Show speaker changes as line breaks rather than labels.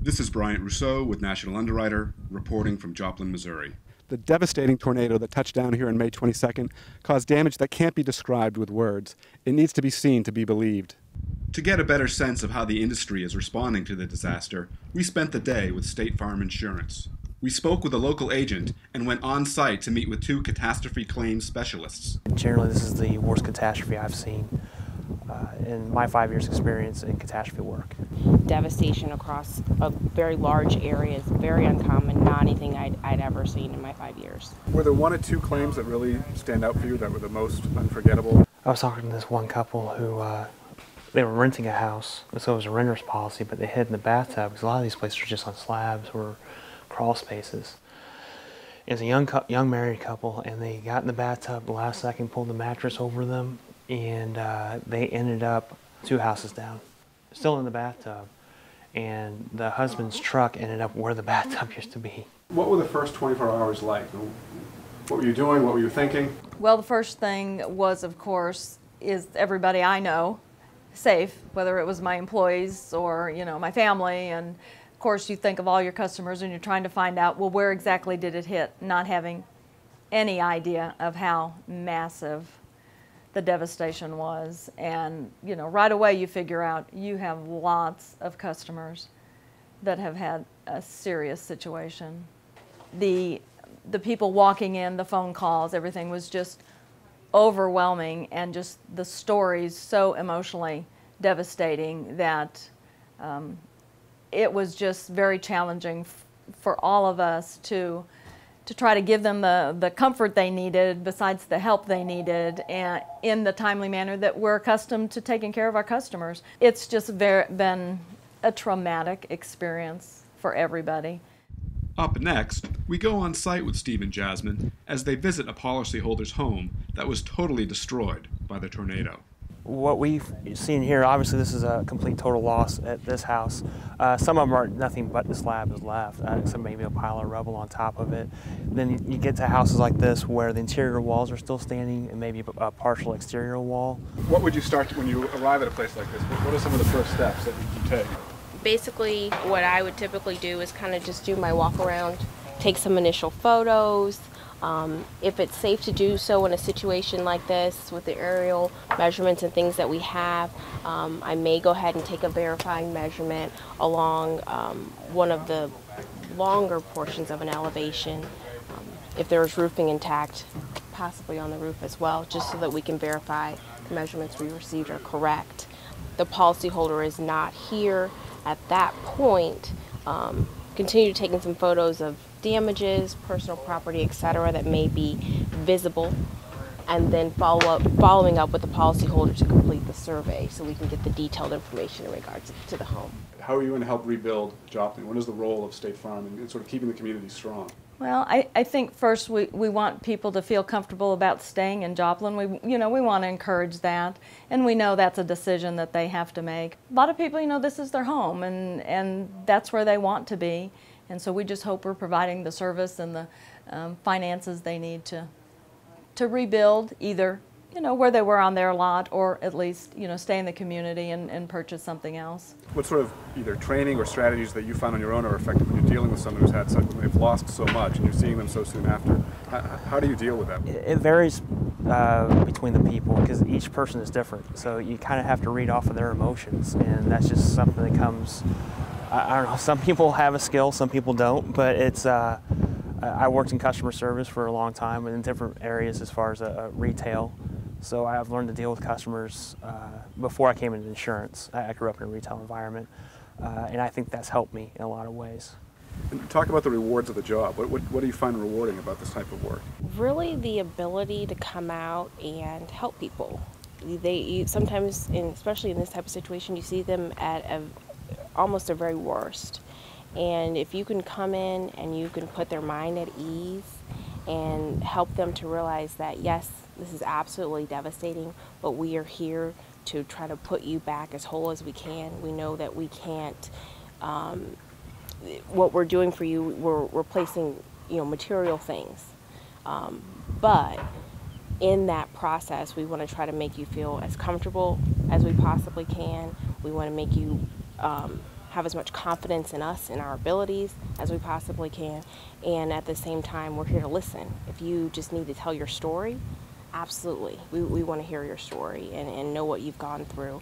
This is Bryant Rousseau with National Underwriter, reporting from Joplin, Missouri.
The devastating tornado that touched down here on May 22nd caused damage that can't be described with words. It needs to be seen to be believed.
To get a better sense of how the industry is responding to the disaster, we spent the day with State Farm Insurance. We spoke with a local agent and went on site to meet with two catastrophe claims specialists.
Generally, this is the worst catastrophe I've seen in my 5 years' experience in catastrophe work.
Devastation across a very large area is very uncommon, not anything I'd ever seen in my 5 years.
Were there one or two claims that really stand out for you that were the most unforgettable?
I was talking to this one couple who they were renting a house, so it was a renter's policy, but they hid in the bathtub because a lot of these places are just on slabs or crawl spaces. It was a young married couple, and they got in the bathtub the last second, pulled the mattress over them, and they ended up 2 houses down, still in the bathtub, and the husband's truck ended up where the bathtub used to be.
What were the first 24 hours like? What were you doing? What were you thinking?
Well, the first thing was, of course, is everybody I know safe, whether it was my employees or, my family. And of course, you think of all your customers and you're trying to find out, well, where exactly did it hit? Not having any idea of how massive the devastation was. And, right away you figure out you have lots of customers that have had a serious situation. The people walking in, the phone calls, everything was just overwhelming, and just the stories so emotionally devastating that it was just very challenging for all of us to try to give them the comfort they needed, besides the help they needed, and in the timely manner that we're accustomed to taking care of our customers. It's just been a traumatic experience for everybody.
Up next, we go on site with Steve and Jasmine as they visit a policyholder's home that was totally destroyed by the tornado.
What we've seen here, obviously this is a complete total loss at this house. Some of them are nothing but the slab is left, some maybe a pile of rubble on top of it. Then you get to houses like this where the interior walls are still standing and maybe a partial exterior wall.
What would you start when you arrive at a place like this? What are some of the first steps that you take?
Basically, what I would typically do is kind of just do my walk around, take some initial photos. If it's safe to do so in a situation like this with the aerial measurements and things that we have, I may go ahead and take a verifying measurement along one of the longer portions of an elevation. If there's roofing intact, possibly on the roof as well, just so that we can verify the measurements we received are correct. The policyholder is not here at that point. Continue taking some photos of damages, personal property, etc., that may be visible, and then following up with the policyholder to complete the survey so we can get the detailed information in regards to the home.
How are you going to help rebuild Joplin? What is the role of State Farm in sort of keeping the community strong?
Well, I think first we want people to feel comfortable about staying in Joplin. We want to encourage that, and we know that's a decision that they have to make. A lot of people, this is their home, and that's where they want to be, and so we just hope we're providing the service and the finances they need to rebuild either where they were on their lot, or at least stay in the community and purchase something else.
What sort of either training or strategies that you found on your own are effective when you're dealing with someone who's had something, they've lost so much and you're seeing them so soon after? How do you deal with that?
It varies between the people because each person is different, so you kind of have to read off of their emotions, and that's just something that comes, I don't know, some people have a skill, some people don't, but it's I worked in customer service for a long time in different areas as far as retail. So I've learned to deal with customers before I came into insurance. I grew up in a retail environment, and I think that's helped me in a lot of ways.
And talk about the rewards of the job. What do you find rewarding about this type of work?
Really, the ability to come out and help people. Sometimes, especially in this type of situation, you see them at almost their very worst. And if you can come in and you can put their mind at ease and help them to realize that, yes, this is absolutely devastating, but we are here to try to put you back as whole as we can. We know that we can't, what we're doing for you, we're replacing, material things. But in that process, we want to try to make you feel as comfortable as we possibly can. We want to make you have as much confidence in us and our abilities as we possibly can. And at the same time, we're here to listen. If you just need to tell your story, absolutely. We want to hear your story and know what you've gone through.